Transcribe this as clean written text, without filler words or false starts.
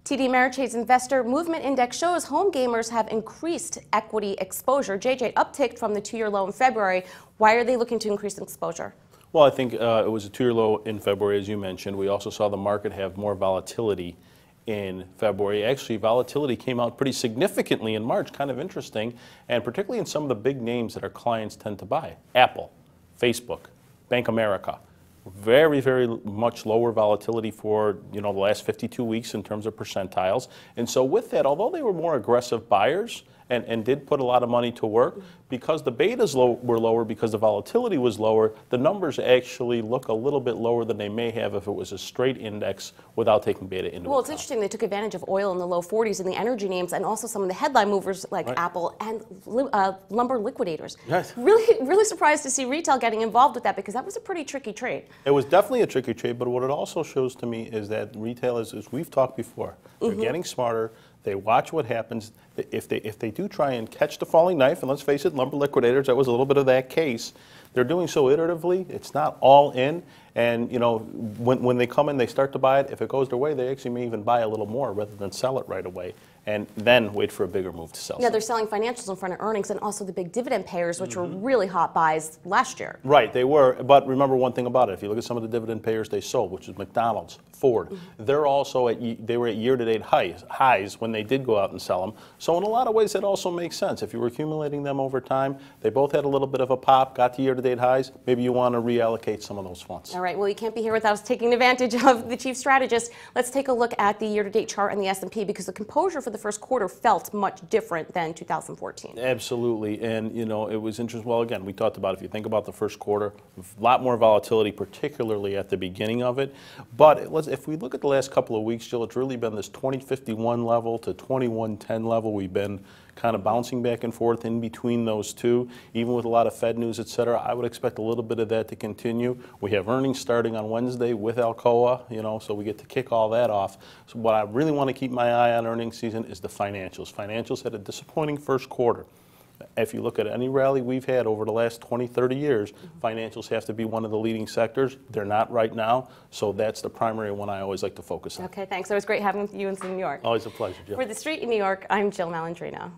TD Ameritrade's Investor Movement Index shows Homegamers have increased equity exposure. JJ, upticked from the two-year low in February. Why are they looking to increase exposure? Well, I think it was a two-year low in February, as you mentioned. We also saw the market have more volatility in February. Actually, volatility came out pretty significantly in March, kind of interesting, and particularly in some of the big names that our clients tend to buy. Apple, Facebook, Bank of America. Very, very much lower volatility for the last 52 weeks in terms of percentiles. And so with that, although they were more aggressive buyers and did put a lot of money to work, because the betas were lower, because the volatility was lower, the numbers actually look a little bit lower than they may have if it was a straight index without taking beta into account. Well, it's interesting. They took advantage of oil in the low 40s in the energy names, and also some of the headline movers like Apple and lumber liquidators. Yes. Really surprised to see retail getting involved with that, because that was a pretty tricky trade. It was definitely a tricky trade, but what it also shows to me is that retail, as we've talked before, they're getting smarter. They watch what happens. If they do try and catch the falling knife, and let's face it, lumber liquidators, that was a little bit of that case. They're doing so iteratively. It's not all in. And when they come in, they start to buy it. If it goes their way, they actually may even buy a little more rather than sell it right away, and then wait for a bigger move to sell. Yeah, they're selling financials in front of earnings, and also the big dividend payers, which were really hot buys last year. Right, they were. But remember one thing about it: if you look at some of the dividend payers they sold, which is McDonald's, Ford, they're also they were at year-to-date highs when they did go out and sell them. So in a lot of ways, that also makes sense. If you were accumulating them over time, they both had a little bit of a pop, got to year-to-date highs. Maybe you want to reallocate some of those funds. All right. Well, you can't be here without us taking advantage of the chief strategist. Let's take a look at the year-to-date chart and the S&P, because the composure for the first quarter felt much different than 2014. Absolutely, and it was interesting. Well, again, we talked about, if you think about the first quarter, a lot more volatility, particularly at the beginning of it. But if we look at the last couple of weeks, Jill, it's really been this 2051 level to 2110 level. We've been kind of bouncing back and forth in between those two, even with a lot of Fed news, et cetera. I would expect a little bit of that to continue. We have earnings starting on Wednesday with Alcoa, so we get to kick all that off. So what I really want to keep my eye on earnings season is the financials. Financials had a disappointing first quarter. If you look at any rally we've had over the last 20, 30 years, financials have to be one of the leading sectors. They're not right now, so that's the primary one I always like to focus on. Okay, thanks. It was great having you in New York. Always a pleasure, Jill. For TheStreet in New York, I'm Jill Malandrino.